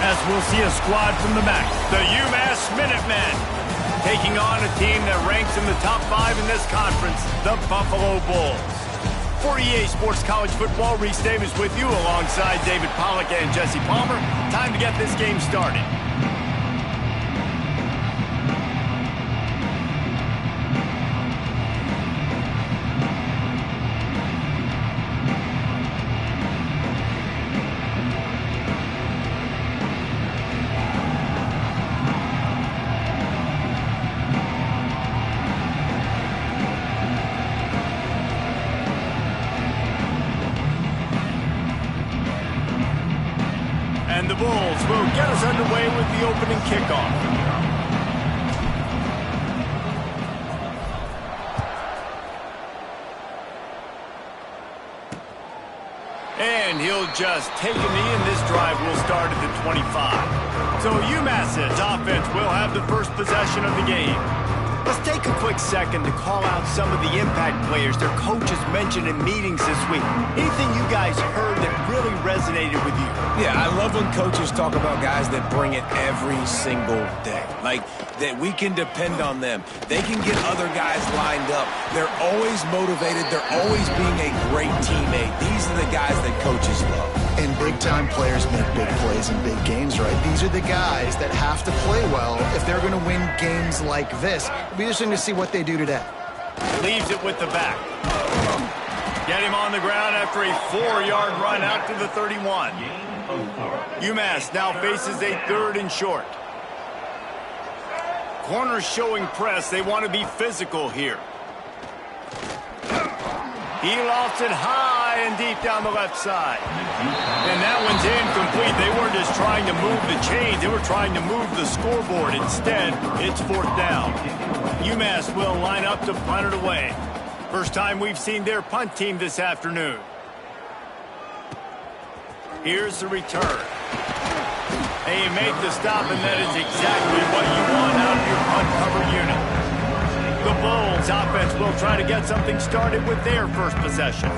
as we'll see a squad from the back. The UMass Minutemen taking on a team that ranks in the top 5 in this conference, the Buffalo Bulls. For EA Sports College Football, Reese Davis with you alongside David Pollack and Jesse Palmer. Time to get this game started. And the Bulls will get us underway with the opening kickoff. And he'll just take a knee, and this drive will start at the 25. So UMass's offense will have the first possession of the game. Let's take a quick second to call out some of the impact players their coaches mentioned in meetings this week. Anything you guys heard that really resonated with you? Yeah, I love when coaches talk about guys that bring it every single day. Like, that we can depend on them. They can get other guys lined up. They're always motivated. They're always being a great teammate. These are the guys that coaches love. And big-time players make big plays in big games, right? These are the guys that have to play well if they're going to win games like this. It'll be interesting to see what they do today. Leaves it with the back. Get him on the ground after a 4-yard run out to the 31. UMass now faces a 3rd and short. Corners showing press. They want to be physical here. He lofts it high and deep down the left side. And that one's incomplete. They weren't just trying to move the chains. They were trying to move the scoreboard. Instead, it's 4th down. UMass will line up to punt it away. First time we've seen their punt team this afternoon. Here's the return. And you make the stop, and that is exactly what you want out of your punt cover unit. The Bulls offense will try to get something started with their first possession.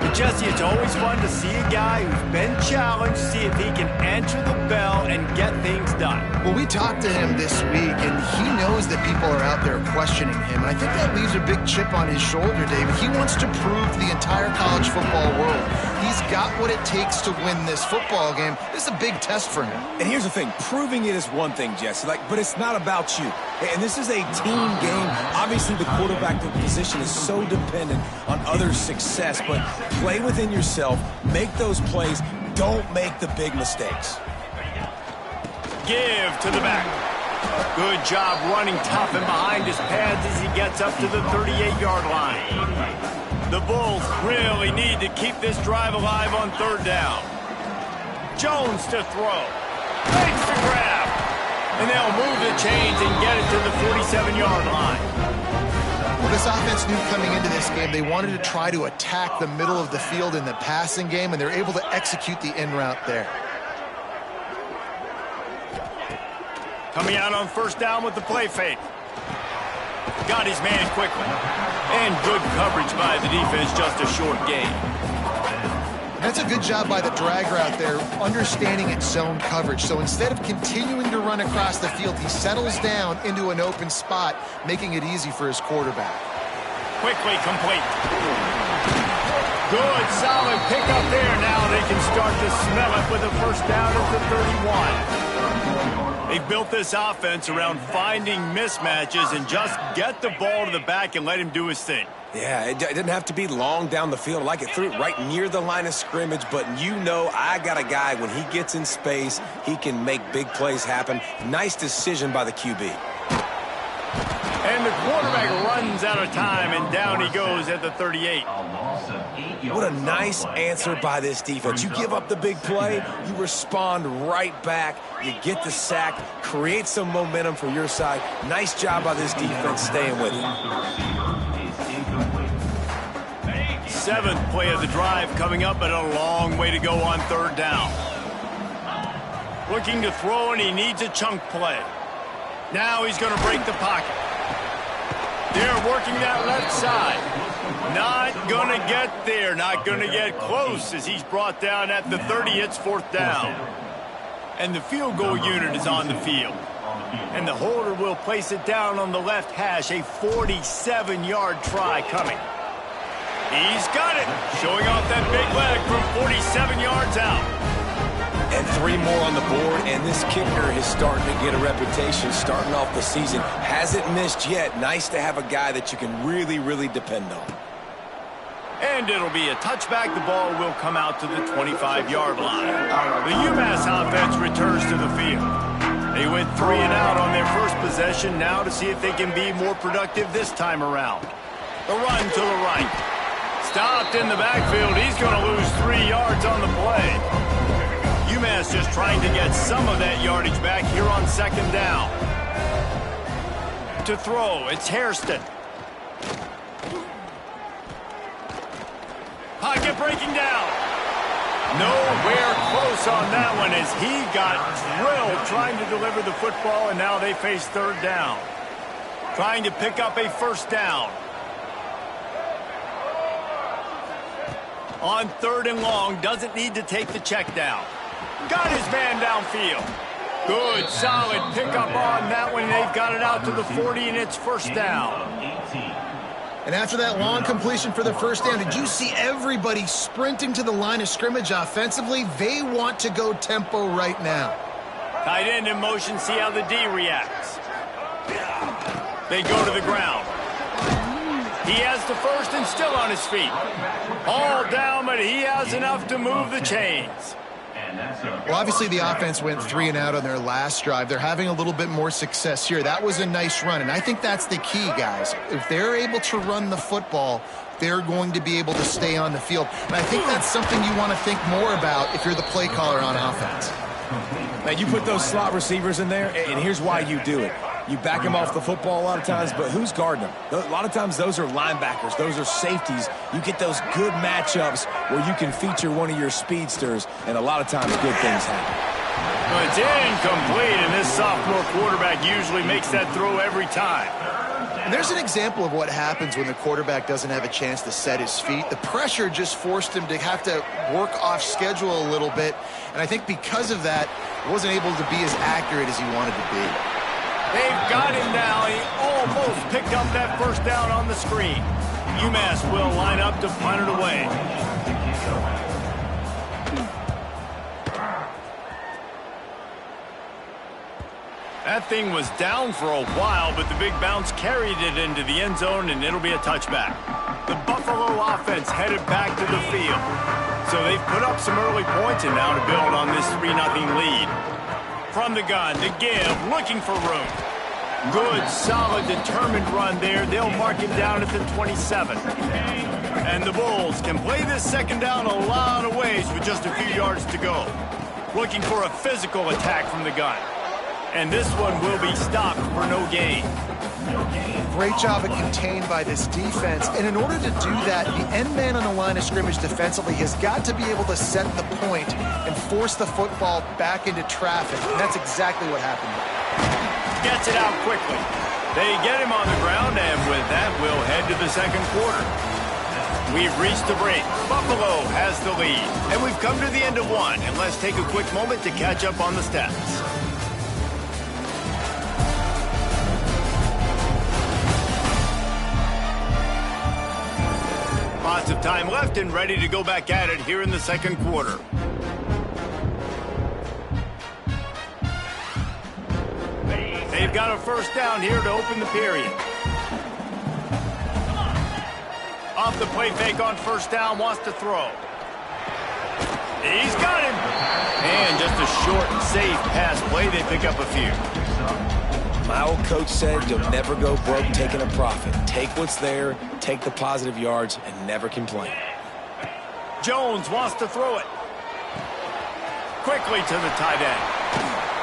But Jesse, it's always fun to see a guy who's been challenged, see if he can answer the bell and get things done. Well, we talked to him this week, and he knows that people are out there questioning him. And I think that leaves a big chip on his shoulder, David. He wants to prove to the entire college football world he's got what it takes to win this football game. This is a big test for him. And here's the thing. Proving it is one thing, Jesse, but it's not about you. And this is a team game. Obviously, the quarterback position is so dependent on others' success, but play within yourself, make those plays, don't make the big mistakes. Give to the back. Good job running tough and behind his pads as he gets up to the 38-yard line. The Bulls really need to keep this drive alive on 3rd down. Jones to throw. Makes the grab. And they'll move the chains and get it to the 47-yard line. Well, this offense knew coming into this game they wanted to try to attack the middle of the field in the passing game, and they're able to execute the in route there. Coming out on 1st down with the play fake. Got his man quickly. And good coverage by the defense, just a short gain. That's a good job by the drag route there, understanding its zone coverage. So instead of continuing to run across the field, he settles down into an open spot, making it easy for his quarterback. Quickly complete. Good, solid pickup there. Now they can start to smell it with a 1st down at the 31. They've built this offense around finding mismatches and just get the ball to the back and let him do his thing. Yeah, it didn't have to be long down the field. Like it threw it right near the line of scrimmage, but you know I got a guy, when he gets in space, he can make big plays happen. Nice decision by the QB. And the quarterback runs out of time, and down he goes at the 38. What a nice answer by this defense. You give up the big play, you respond right back, you get the sack, create some momentum for your side. Nice job by this defense staying with it. 7th play of the drive coming up, but a long way to go on 3rd down. Looking to throw, and he needs a chunk play. Now he's going to break the pocket. They're working that left side. Not going to get there. Not going to get close as he's brought down at the 30. It's 4th down. And the field goal unit is on the field. And the holder will place it down on the left hash. A 47-yard try coming. He's got it. Showing off that big leg from 47 yards out. And 3 more on the board, and this kicker is starting to get a reputation starting off the season. Hasn't missed yet. Nice to have a guy that you can really, really depend on. And it'll be a touchback. The ball will come out to the 25-yard line. The UMass offense returns to the field. They went 3 and out on their first possession, now to see if they can be more productive this time around. The run to the right. Stopped in the backfield. He's going to lose 3 yards on the play. UMass just trying to get some of that yardage back here on second down. To throw, it's Hairston. Pocket breaking down. Nowhere close on that one as he got drilled trying to deliver the football, and now they face third down. Trying to pick up a first down. On 3rd and long, doesn't need to take the check down. Got his man downfield. Good, solid pickup on that one. They've got it out to the 40, and it's first down. And after that long completion for the first down, did you see everybody sprinting to the line of scrimmage offensively? They want to go tempo right now. Tight end in motion, see how the D reacts. They go to the ground. He has the first and still on his feet. All down, but he has enough to move the chains. Well, obviously the offense went 3 and out on their last drive. They're having a little bit more success here. That was a nice run, and I think that's the key, guys. If they're able to run the football, they're going to be able to stay on the field. And I think that's something you want to think more about if you're the play caller on offense. Now, you put those slot receivers in there, and here's why you do it. You back them off the football a lot of times, but who's guarding them? A lot of times those are linebackers. Those are safeties. You get those good matchups where you can feature one of your speedsters, and a lot of times good things happen. Well, it's incomplete, and this sophomore quarterback usually makes that throw every time. And there's an example of what happens when the quarterback doesn't have a chance to set his feet. The pressure just forced him to have to work off schedule a little bit, and I think because of that, he wasn't able to be as accurate as he wanted to be. They've got him now. He almost picked up that first down on the screen. UMass will line up to punt it away. That thing was down for a while, but the big bounce carried it into the end zone, and it'll be a touchback. The Buffalo offense headed back to the field. So they've put up some early points, and now to build on this 3-0 lead. From the gun, to give, looking for room. Good, solid, determined run there. They'll mark him down at the 27. And the Bulls can play this second down a lot of ways with just a few yards to go. Looking for a physical attack from the gun. And this one will be stopped for no gain. Great job of contained by this defense. And in order to do that, the end man on the line of scrimmage defensively has got to be able to set the point and force the football back into traffic. And that's exactly what happened. Gets it out quickly. They get him on the ground, and with that, we'll head to the second quarter. We've reached the break. Buffalo has the lead. And we've come to the end of one. And let's take a quick moment to catch up on the stats. Lots of time left and ready to go back at it here in the second quarter. They've got a first down here to open the period. Off the play fake on first down, wants to throw. He's got him. And just a short and safe pass play, they pick up a few. My old coach said you'll never go broke taking a profit. Take what's there, take the positive yards, and never complain. Jones wants to throw it. Quickly to the tight end.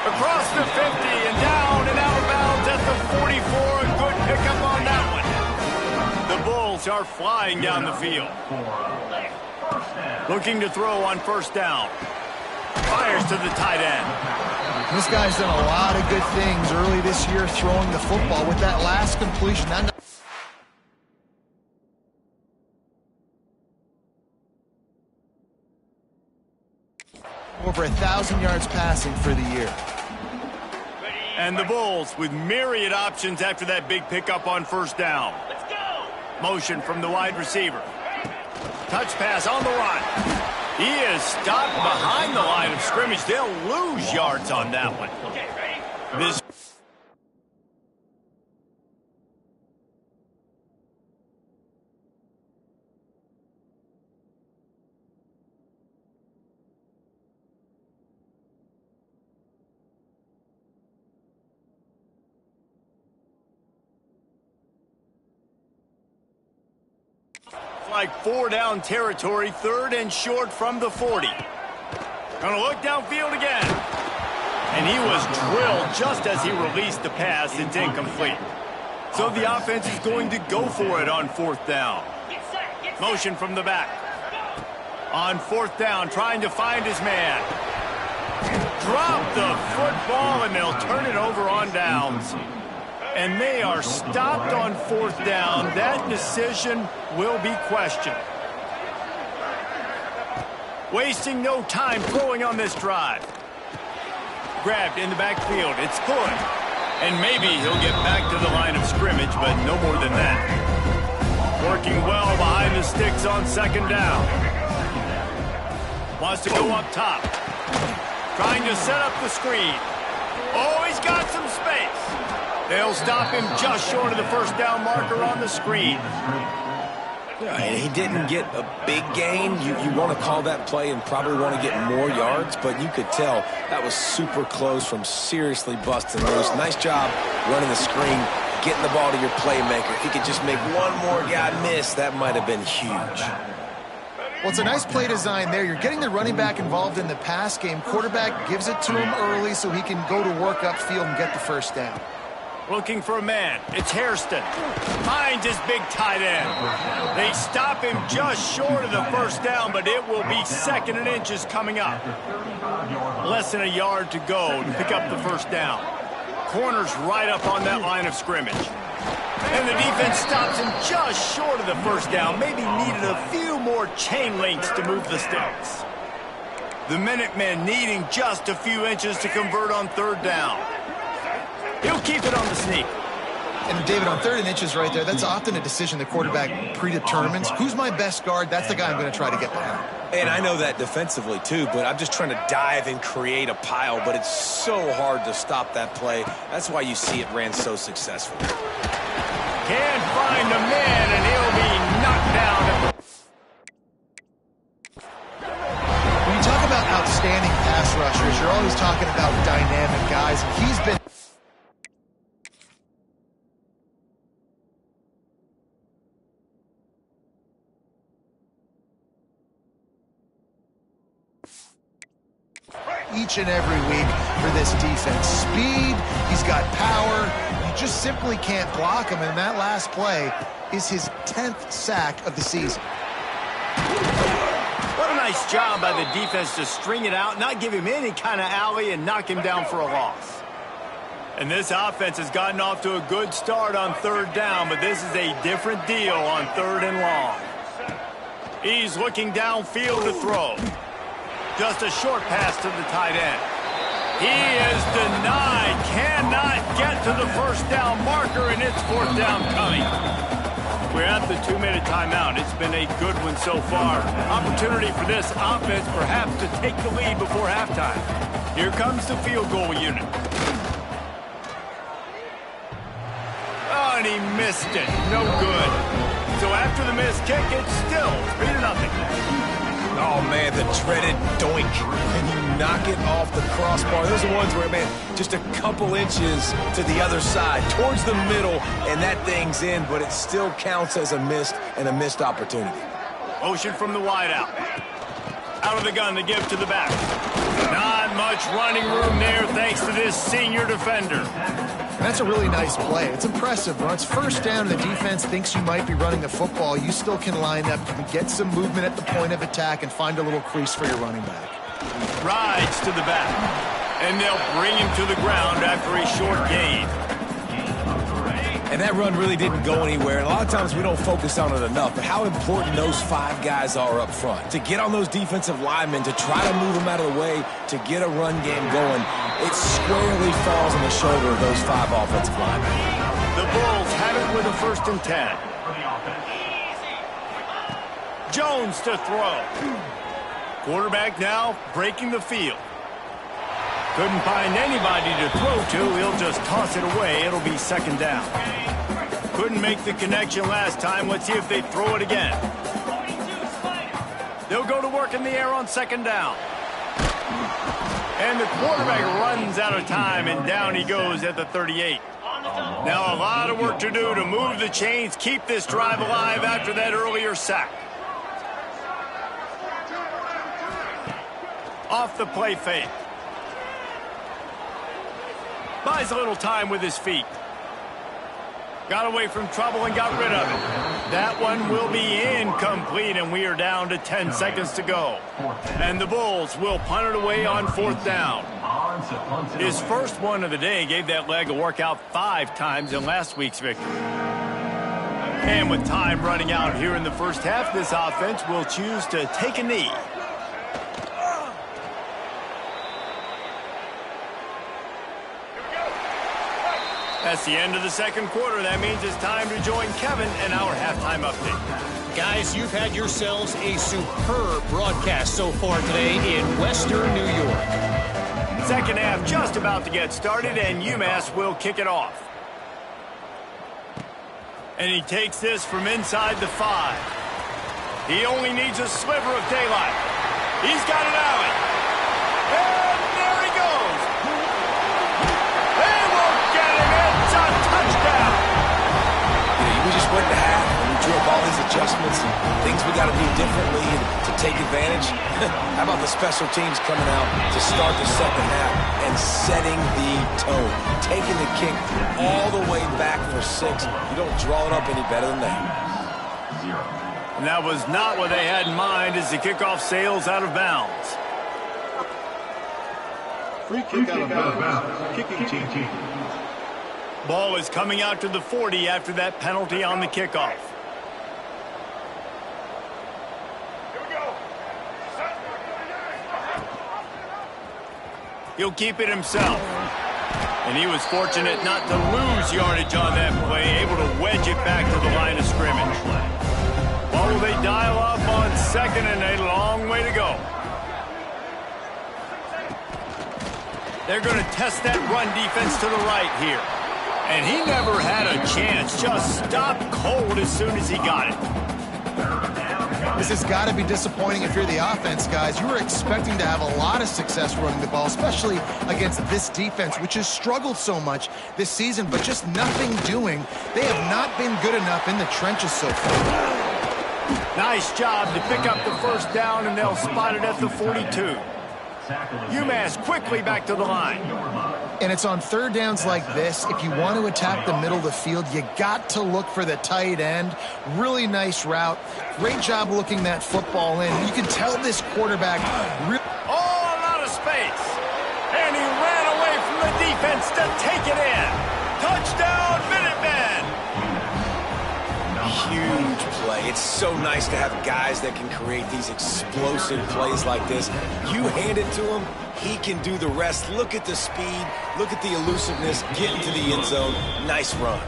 Across the 50 and down and out of bounds at the 44. A good pickup on that one. The Bulls are flying down the field. Looking to throw on first down. Fires to the tight end. This guy's done a lot of good things early this year throwing the football with that last completion. over 1,000 yards passing for the year. And the Bulls with myriad options after that big pickup on first down. Let's go! Motion from the wide receiver. Touch pass on the run. He is stopped behind the line of scrimmage. They'll lose yards on that one. Okay, ready? This like 4-down territory, 3rd and short from the 40. Gonna look downfield again. And he was drilled just as he released the pass. It's incomplete. So the offense is going to go for it on 4th down. Motion from the back. On 4th down, trying to find his man. Drop the football, and they'll turn it over on downs. And they are stopped on 4th down. That decision will be questioned. Wasting no time throwing on this drive. Grabbed in the backfield. It's good. And maybe he'll get back to the line of scrimmage, but no more than that. Working well behind the sticks on 2nd down. Wants to go up top. Trying to set up the screen. Oh, he's got some space. They'll stop him just short of the 1st down marker on the screen. Yeah, and he didn't get a big gain. You want to call that play and probably want to get more yards, but you could tell that was super close from seriously busting loose. Nice job running the screen, getting the ball to your playmaker. If he could just make one more guy miss, that might have been huge. Well, it's a nice play design there. You're getting the running back involved in the pass game. Quarterback gives it to him early so he can go to work upfield and get the 1st down. Looking for a man. It's Hairston. Finds his big tight end. They stop him just short of the 1st down, but it will be 2nd and inches coming up. Less than a yard to go to pick up the 1st down. Corner's right up on that line of scrimmage. And the defense stops him just short of the 1st down. Maybe needed a few more chain links to move the sticks. The Minutemen needing just a few inches to convert on 3rd down. He'll keep it on the sneak. And David, on 3rd and inches right there, that's often a decision the quarterback predetermines. Who's my best guard? That's the guy I'm going to try to get behind. And I know that defensively too, but I'm just trying to dive and create a pile, but it's so hard to stop that play. That's why you see it ran so successful. Can't find a man, and he'll be knocked down. When you talk about outstanding pass rushers, you're always talking about dynamic guys, and he's been... each and every week for this defense. Speed, he's got power. You just simply can't block him, and that last play is his 10th sack of the season. What a nice job by the defense to string it out, not give him any kind of alley, and knock him down for a loss. And this offense has gotten off to a good start on 3rd down, but this is a different deal on 3rd and long. He's looking downfield to throw. Just a short pass to the tight end. He is denied. Cannot get to the 1st down marker, and it's 4th down coming. We're at the 2-minute timeout. It's been a good one so far. Opportunity for this offense perhaps to take the lead before halftime. Here comes the field goal unit. Oh, and he missed it. No good. So after the missed kick, it's still 3-0. Oh, man, the dreaded doink. And you knock it off the crossbar. Those are ones where, man, just a couple inches to the other side, towards the middle, and that thing's in, but it still counts as a missed opportunity. Motion from the wideout. Out of the gun to give to the back. Not much running room there thanks to this senior defender. That's a really nice play. It's impressive. When it's 1st down and the defense thinks you might be running the football, you still can line up, you can get some movement at the point of attack and find a little crease for your running back. Rides to the back. And they'll bring him to the ground after a short gain. And that run really didn't go anywhere. And a lot of times we don't focus on it enough. But how important those 5 guys are up front. To get on those defensive linemen, to try to move them out of the way, to get a run game going, it squarely falls on the shoulder of those 5 offensive linemen. The Bulls have it with a 1st and 10. Jones to throw. Quarterback now breaking the field. Couldn't find anybody to throw to. He'll just toss it away. It'll be 2nd down. Couldn't make the connection last time. Let's see if they throw it again. They'll go to work in the air on 2nd down. And the quarterback runs out of time, and down he goes at the 38. Now a lot of work to do to move the chains, keep this drive alive after that earlier sack. Off the play fake. Buys a little time with his feet. Got away from trouble and got rid of it. That one will be incomplete, and we are down to 10 seconds to go. And the Bulls will punt it away on 4th down. His first one of the day gave that leg a workout 5 times in last week's victory. And with time running out here in the first half, this offense will choose to take a knee. That's the end of the 2nd quarter. That means it's time to join Kevin and our halftime update. Guys, you've had yourselves a superb broadcast so far today in Western New York. 2nd half just about to get started, and UMass will kick it off. And he takes this from inside the 5. He only needs a sliver of daylight. He's got it out. And there he goes. They will get him. It's a touchdown. We just went to half, and we drew up all these adjustments and things we got to do differently to take advantage. How about the special teams coming out to start the 2nd half and setting the tone, taking the kick all the way back for 6. You don't draw it up any better than that. And that was not what they had in mind as the kickoff sails out of bounds. Free kick out of bounds. Kicking team. Ball is coming out to the 40 after that penalty on the kickoff. He'll keep it himself. And he was fortunate not to lose yardage on that play, able to wedge it back to the line of scrimmage. What will they dial up on 2nd and a long way to go? They're going to test that run defense to the right here. And he never had a chance. Just stopped cold as soon as he got it. This has got to be disappointing if you're the offense, guys. You were expecting to have a lot of success running the ball, especially against this defense, which has struggled so much this season, but just nothing doing. They have not been good enough in the trenches so far. Nice job to pick up the 1st down, and they'll spot it at the 42. UMass quickly back to the line. And it's on 3rd downs like this. If you want to attack the middle of the field, you got to look for the tight end. Really nice route. Great job looking that football in. You can tell this quarterback all out of space. And he ran away from the defense to take it in. Touchdown, Minutemen. Huge play. It's so nice to have guys that can create these explosive plays like this. You hand it to him, he can do the rest. Look at the speed. Look at the elusiveness. Get into the end zone. Nice run.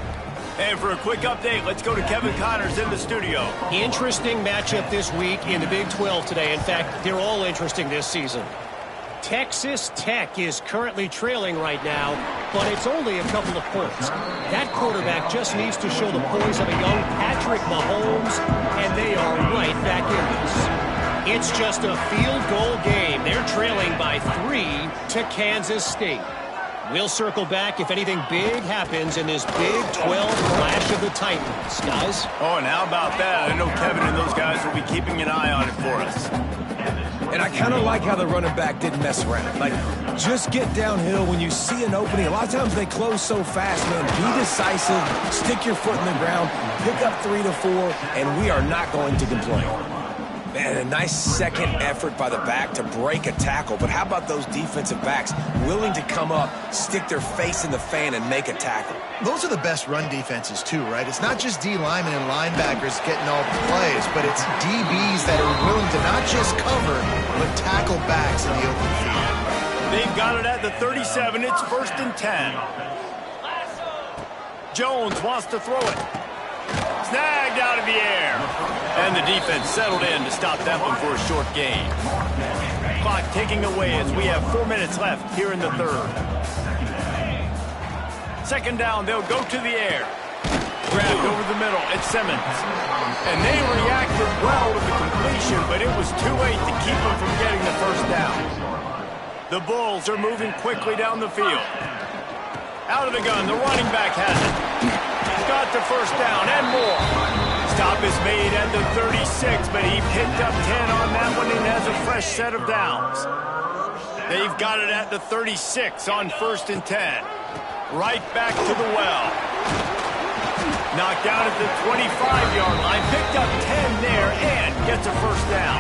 And for a quick update, let's go to Kevin Connors in the studio. Interesting matchup this week in the Big 12 today. In fact, they're all interesting this season. Texas Tech is currently trailing right now, but it's only a couple of points. That quarterback just needs to show the poise of a young Patrick Mahomes, and they are right back in this. It's just a field goal game. They're trailing by 3 to Kansas State. We'll circle back if anything big happens in this Big 12 clash of the Titans, guys. Oh, and how about that? I know Kevin and those guys will be keeping an eye on it for us. And I kind of like how the running back didn't mess around. Like, just get downhill when you see an opening. A lot of times they close so fast, man. Be decisive, stick your foot in the ground, pick up 3 to 4, and we are not going to complain. And a nice second effort by the back to break a tackle. But how about those defensive backs willing to come up, stick their face in the fan, and make a tackle? Those are the best run defenses, too, right? It's not just D linemen and linebackers getting all the plays, but it's DBs that are willing to not just cover, but tackle backs in the open field. They've got it at the 37. It's 1st and 10. Jones wants to throw it. Snagged out of the air. And the defense settled in to stop that one for a short gain. Clock ticking away as we have 4 minutes left here in the third. 2nd down, they'll go to the air. Grabbed over the middle, it's Simmons. And they reacted well to the completion, but it was too late to keep them from getting the 1st down. The Bulls are moving quickly down the field. Out of the gun, the running back has it. Got the 1st down and more. Stop is made at the 36, but he picked up 10 on that one and has a fresh set of downs. They've got it at the 36 on 1st and 10. Right back to the well. Knocked out at the 25-yard line. Picked up 10 there and gets a 1st down.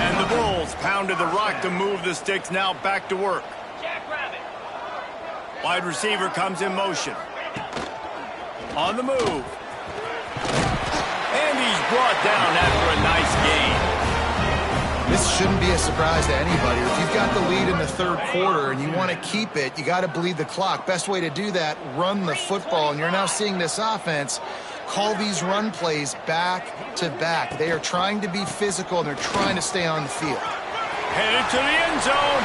And the Bulls pounded the rock to move the sticks, now back to work. Wide receiver comes in motion. On the move. And he's brought down after a nice gain. This shouldn't be a surprise to anybody. If you've got the lead in the 3rd quarter and you want to keep it, you got to bleed the clock. Best way to do that, run the football. And you're now seeing this offense call these run plays back to back. They are trying to be physical, and they're trying to stay on the field. Headed to the end zone.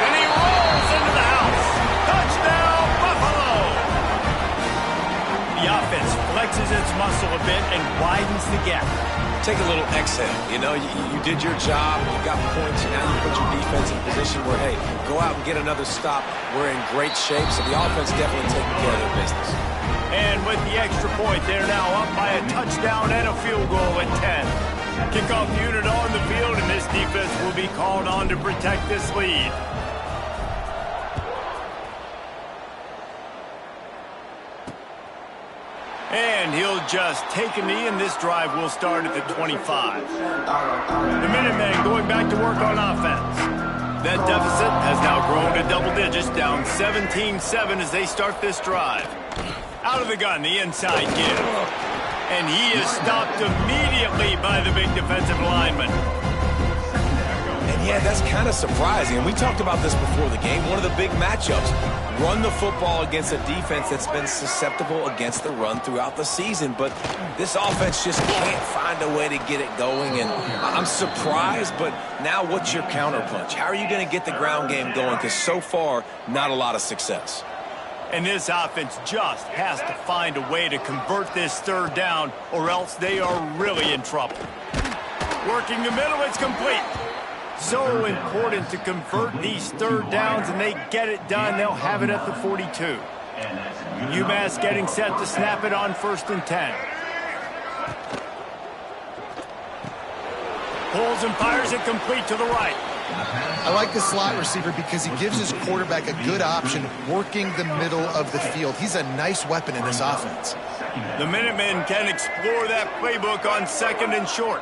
And he rolls into the house. Touchdown, Buffalo! The offense flexes its muscle a bit and widens the gap. Take a little exhale. You know, you did your job, you got points, and now you put your defense in a position where, hey, go out and get another stop. We're in great shape, so the offense definitely taking care of their business. And with the extra point, they're now up by a touchdown and a field goal at 10. Kickoff unit on the field, and this defense will be called on to protect this lead. And he'll just take a knee, and this drive will start at the 25. The Minutemen going back to work on offense. That deficit has now grown to double digits, down 17-7 as they start this drive. Out of the gun, the inside give. And he is stopped immediately by the big defensive lineman. And yeah, that's kind of surprising. And we talked about this before the game. One of the big matchups. Run the football against a defense that's been susceptible against the run throughout the season. But this offense just can't find a way to get it going. And I'm surprised, but now what's your counterpunch? How are you going to get the ground game going? Because so far, not a lot of success. And this offense just has to find a way to convert this 3rd down, or else they are really in trouble. Working the middle, it's complete. So important to convert these 3rd downs, and they get it done. They'll have it at the 42. UMass getting set to snap it on 1st and 10. Pulls and fires it complete to the right. I like the slot receiver because he gives his quarterback a good option working the middle of the field. He's a nice weapon in this offense. The Minutemen can explore that playbook on 2nd and short.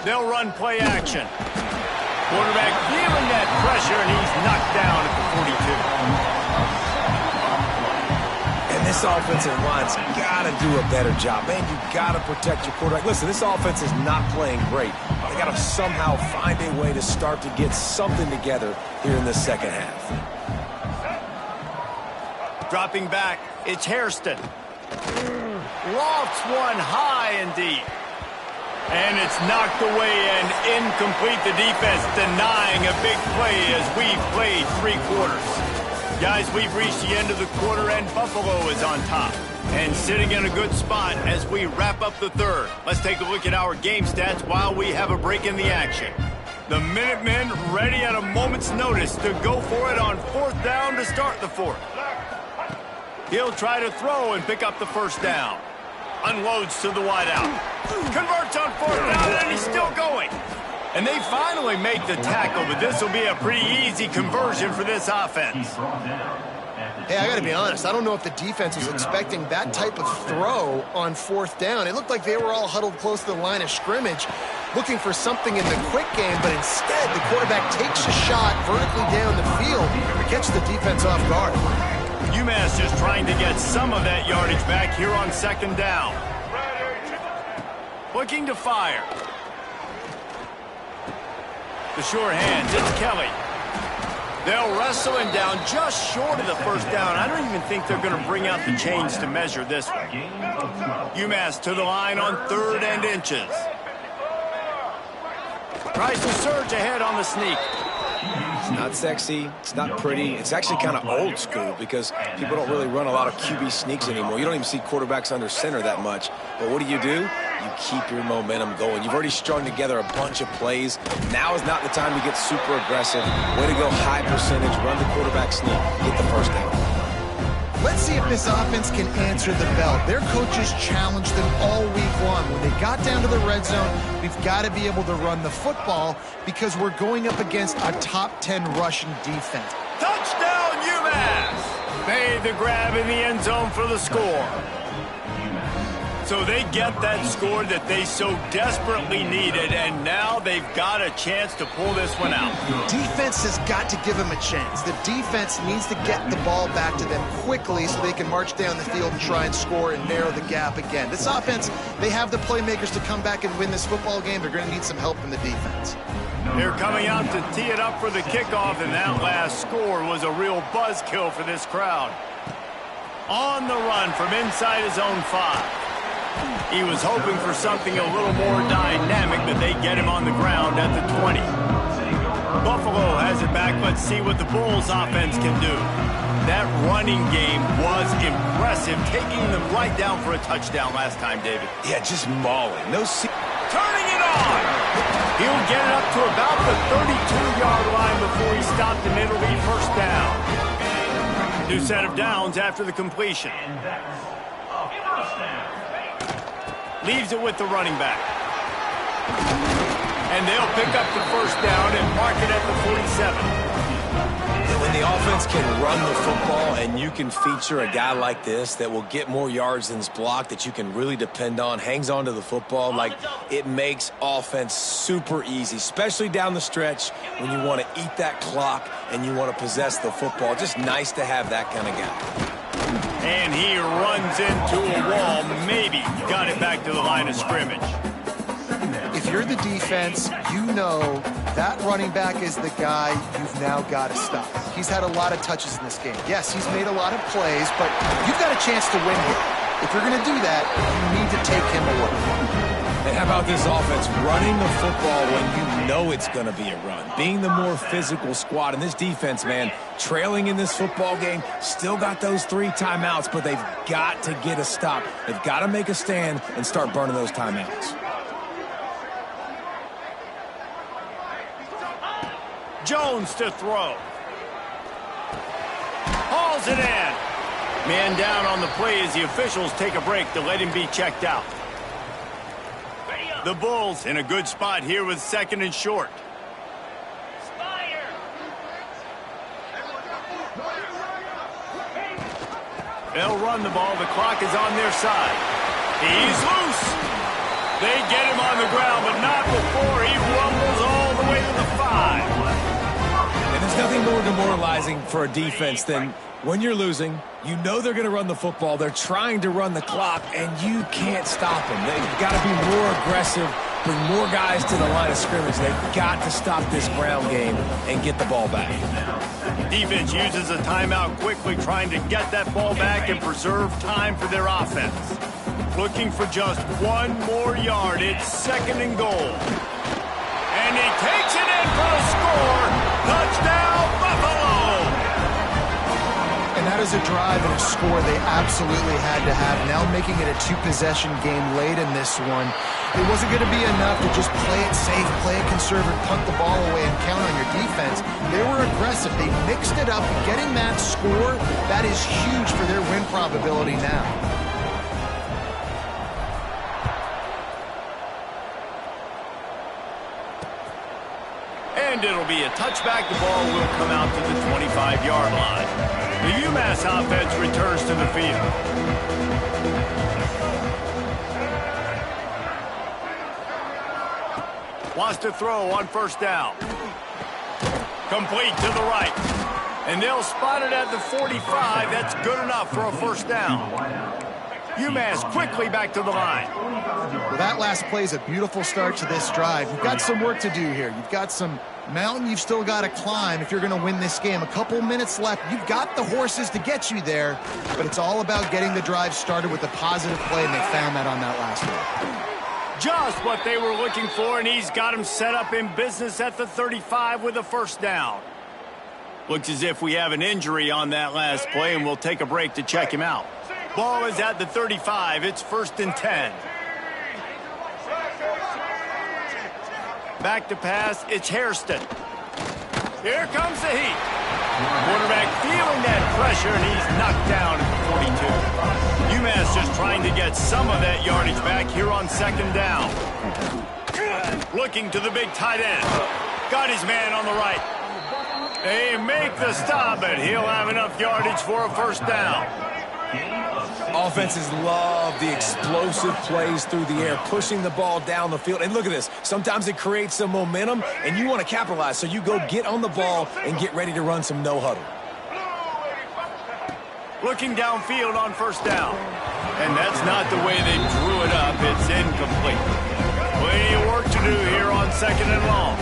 They'll run play action. Quarterback feeling that pressure, and he's knocked down at the 42. And this offensive line's got to do a better job. Man, you got to protect your quarterback. Listen, this offense is not playing great. They got to somehow find a way to start to get something together here in the 2nd half. Dropping back, it's Hairston. Lofts one high and deep. And it's knocked away and incomplete. The defense denying a big play as we've played 3 quarters. Guys, we've reached the end of the quarter, and Buffalo is on top. And sitting in a good spot as we wrap up the 3rd. Let's take a look at our game stats while we have a break in the action. The Minutemen ready at a moment's notice to go for it on 4th down to start the 4th. He'll try to throw and pick up the 1st down. Unloads to the wideout. Converts on 4th down, and he's still going. And they finally make the tackle, but this will be a pretty easy conversion for this offense. Hey, I got to be honest. I don't know if the defense was expecting that type of throw on 4th down. It looked like they were all huddled close to the line of scrimmage, looking for something in the quick game, but instead the quarterback takes a shot vertically down the field to catch the defense off guard. UMass just trying to get some of that yardage back here on 2nd down. Looking to fire. The sure hands, it's Kelly. They'll wrestle him down just short of the 1st down. I don't even think they're going to bring out the chains to measure this one. UMass to the line on 3rd and inches. Tries to surge ahead on the sneak. It's not sexy. It's not pretty. It's actually kind of old school because people don't really run a lot of QB sneaks anymore. You don't even see quarterbacks under center that much. But what do? You keep your momentum going. You've already strung together a bunch of plays. Now is not the time to get super aggressive. Way to go high percentage, run the quarterback sneak, get the 1st down. Let's see if this offense can answer the bell. Their coaches challenged them all week long. When they got down to the red zone, we've got to be able to run the football because we're going up against a top 10 rushing defense. Touchdown, UMass! Made the grab in the end zone for the score. So they get that score that they so desperately needed, and now they've got a chance to pull this one out. Defense has got to give them a chance. The defense needs to get the ball back to them quickly so they can march down the field and try and score and narrow the gap again. This offense, they have the playmakers to come back and win this football game. They're going to need some help from the defense. They're coming out to tee it up for the kickoff, and that last score was a real buzzkill for this crowd. On the run from inside his own 5. He was hoping for something a little more dynamic, but they get him on the ground at the 20. Buffalo has it back. Let's see what the Bulls offense can do. That running game was impressive, taking them right down for a touchdown last time, David. Yeah, just mauling. Turning it on! He'll get it up to about the 32-yard line before he stopped and it'll be 1st down. New set of downs after the completion. Leaves it with the running back. And they'll pick up the 1st down and mark it at the 47. When the offense can run the football and you can feature a guy like this that will get more yards than his block, that you can really depend on, hangs on to the football, like it makes offense super easy, especially down the stretch when you want to eat that clock and you want to possess the football. Just nice to have that kind of guy. And he runs into a wall, maybe got it back to the line of scrimmage. If you're the defense, you know that running back is the guy you've now got to stop. He's had a lot of touches in this game. Yes, he's made a lot of plays, but you've got a chance to win here. If you're going to do that, you need to take him away. And how about this offense running the football when you know it's going to be a run? Being the more physical squad. And this defense, man, trailing in this football game, still got those 3 timeouts, but they've got to get a stop. They've got to make a stand and start burning those timeouts. Jones to throw. Hauls it in. Man down on the play as the officials take a break to let him be checked out. The Bulls in a good spot here with 2nd and short. They'll run the ball. The clock is on their side. He's loose. They get him on the ground, but not before he rumbles all the way to the 5. And there's nothing more demoralizing for a defense than when you're losing, you know they're going to run the football. They're trying to run the clock, and you can't stop them. They've got to be more aggressive, bring more guys to the line of scrimmage. They've got to stop this ground game and get the ball back. Defense uses a timeout quickly, trying to get that ball back and preserve time for their offense. Looking for just 1 more yard. It's 2nd and goal. And he takes it in for a score. Touchdown, Buffalo! And that is a drive and a score they absolutely had to have. Now making it a 2-possession game late in this one. It wasn't going to be enough to just play it safe, play it conservative, punt the ball away, and count on your defense. They were aggressive. They mixed it up. Getting that score, that is huge for their win probability now. And and it'll be a touchback. The ball will come out to the 25-yard line. The UMass offense returns to the field. Wants to throw on first down. Complete to the right. And they'll spot it at the 45. That's good enough for a first down. UMass quickly back to the line. Well, that last play is a beautiful start to this drive. You've got some work to do here. You've got some mountain you've still got to climb if you're going to win this game. A couple minutes left. You've got the horses to get you there, but it's all about getting the drive started with a positive play, and they found that on that last one. Just what they were looking for, and he's got him set up in business at the 35 with a first down. Looks as if we have an injury on that last play, and we'll take a break to check him out. Ball is at the 35. It's 1st and 10. Back to pass. It's Hairston. Here comes the heat. Quarterback feeling that pressure, and he's knocked down at the 42. UMass just trying to get some of that yardage back here on 2nd down. Looking to the big tight end. Got his man on the right. They make the stop, and he'll have enough yardage for a first down. Offenses love the explosive plays through the air, pushing the ball down the field. And look at this. Sometimes it creates some momentum, and you want to capitalize. So you go get on the ball and get ready to run some no-huddle. Looking downfield on first down. And that's not the way they drew it up. It's incomplete. Plenty of work to do here on 2nd and long.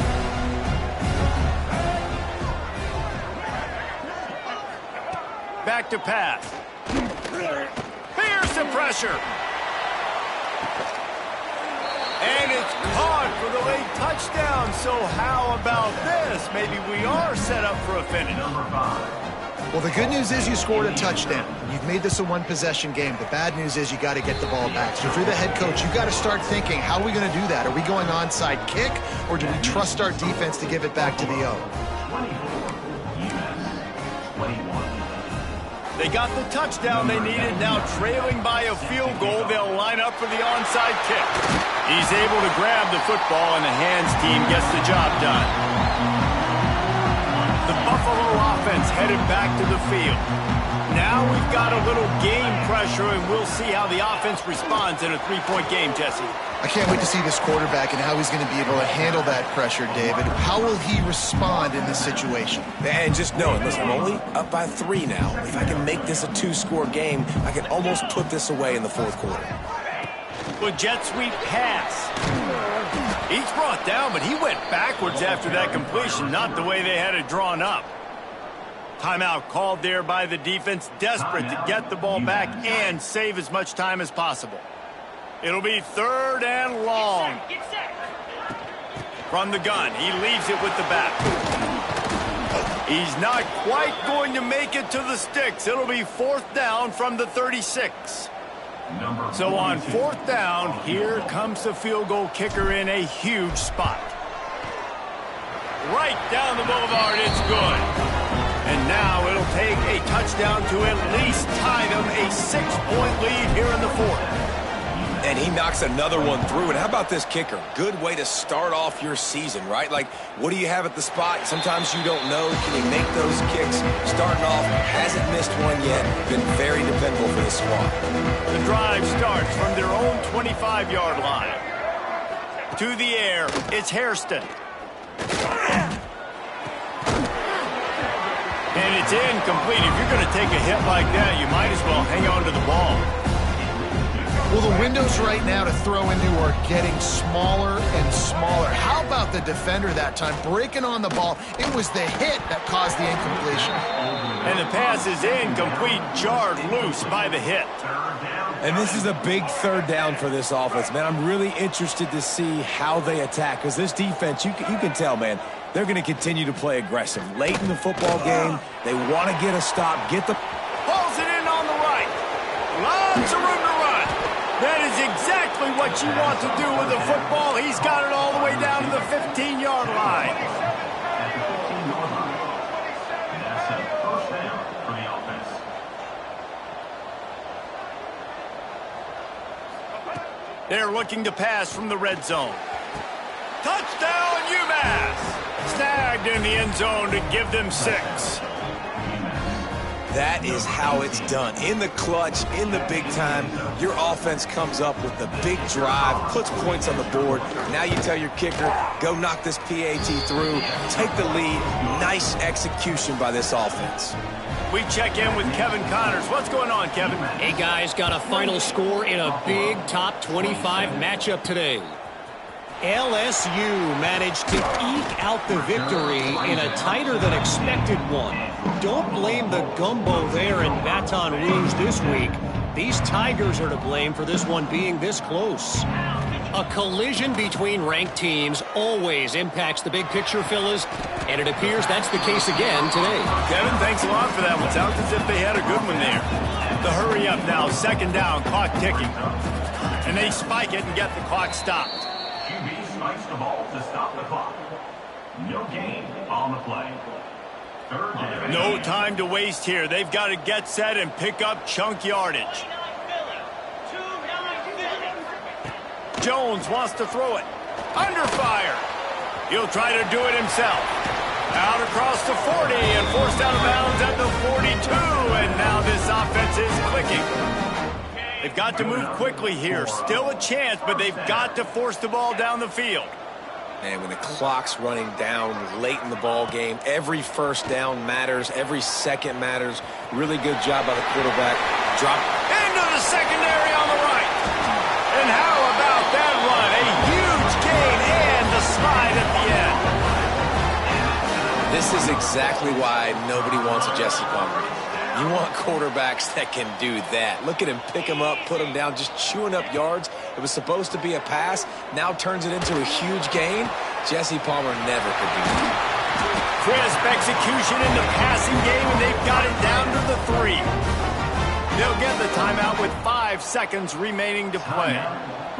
Back to pass. Here's the pressure. And it's caught for the late touchdown. So how about this? Maybe we are set up for a finish. Well, the good news is you scored a touchdown. You've made this a one-possession game. The bad news is you got to get the ball back. So if you're the head coach, you've got to start thinking, how are we going to do that? Are we going onside kick, or do we trust our defense to give it back to the O? They got the touchdown they needed. Now trailing by a field goal, they'll line up for the onside kick. He's able to grab the football, and the hands team gets the job done. The Buffalo offense headed back to the field. Now we've got a little game pressure, and we'll see how the offense responds in a 3-point game, Jesse. I can't wait to see this quarterback and how he's going to be able to handle that pressure, David. How will he respond in this situation? And just knowing, listen, I'm only up by 3 now. If I can make this a 2-score game, I can almost put this away in the 4th quarter. Well, jet sweep pass. He's brought down, but he went backwards after that completion, not the way they had it drawn up. Timeout called there by the defense, desperate to get the ball back and save as much time as possible. It'll be 3rd and long. From the gun, he leaves it with the back. He's not quite going to make it to the sticks. It'll be 4th down from the 36. So on 4th down, here comes the field goal kicker in a huge spot. Right down the boulevard, it's good. And now it'll take a touchdown to at least tie them a 6-point lead here in the 4th. And he knocks another one through. And how about this kicker? Good way to start off your season, right? Like, what do you have at the spot? Sometimes you don't know. Can he make those kicks? Starting off, hasn't missed one yet. Been very dependable for this squad. The drive starts from their own 25-yard line. To the air, it's Hairston. And it's incomplete. If you're going to take a hit like that, you might as well hang on to the ball. Well, the windows right now to throw into are getting smaller and smaller. How about the defender that time breaking on the ball? It was the hit that caused the incompletion. And the pass is incomplete, jarred loose by the hit. And this is a big 3rd down for this offense, man. I'm really interested to see how they attack, because this defense, you can tell, man, they're going to continue to play aggressive. Late in the football game, they want to get a stop, get the... Pulls it in on the right. Lots of room to run. That is exactly what you want to do with the football. He's got it all the way down to the 15-yard line. They're looking to pass from the red zone. Touchdown, UMass! Snag arrived in the end zone to give them 6. That is how it's done. In the clutch, in the big time, your offense comes up with the big drive, puts points on the board. Now you tell your kicker, go knock this PAT through, take the lead. Nice execution by this offense. We check in with Kevin Connors. What's going on, Kevin? Hey, guys, got a final score in a big top 25 matchup today. LSU managed to eke out the victory in a tighter than expected one. Don't blame the gumbo there in Baton Rouge this week. These Tigers are to blame for this one being this close. A collision between ranked teams always impacts the big picture, fellas, and it appears that's the case again today. Kevin, thanks a lot for that one. Sounds as if they had a good one there. The hurry up now, 2nd down, clock ticking. And they spike it and get the clock stopped. QB spikes the ball to stop the clock. No gain on the play. 3rd down. No time to waste here. They've got to get set and pick up chunk yardage. Jones wants to throw it. Under fire. He'll try to do it himself. Out across the 40 and forced out of bounds at the 42. And now this offense is clicking. They've got to move quickly here. Still a chance, but they've got to force the ball down the field. And when the clock's running down late in the ball game, every first down matters. Every second matters. Really good job by the quarterback. Drop into the secondary on the right. And how about that run? A huge gain and the slide at the end. This is exactly why nobody wants a Jesse Palmer. You want quarterbacks that can do that. Look at him pick him up, put him down, just chewing up yards. It was supposed to be a pass, now turns it into a huge gain. Jesse Palmer never could do that. Crisp execution in the passing game, and they've got it down to the 3. They'll get the timeout with 5 seconds remaining to play.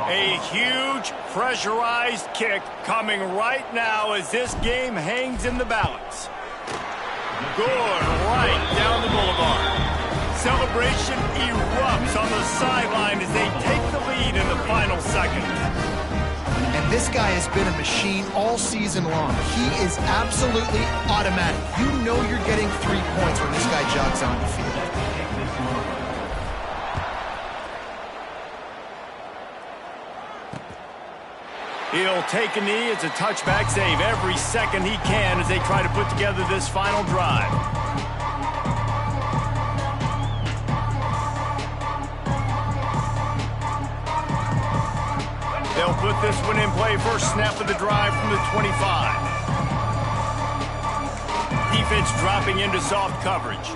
A huge pressurized kick coming right now as this game hangs in the balance. Good right down the boulevard. Celebration erupts on the sideline as they take the lead in the final seconds. And this guy has been a machine all season long. He is absolutely automatic. You know you're getting 3 points when this guy jogs on the field. He'll take a knee. It's a touchback save every second he can as they try to put together this final drive. They'll put this one in play. First snap of the drive from the 25. Defense dropping into soft coverage.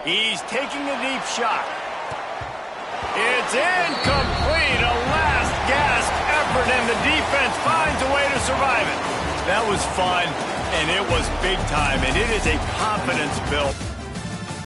He's taking a deep shot. It's incomplete. A last-gasp effort, and the defense finds a way to survive it. That was fun, and it was big time, and it is a confidence built.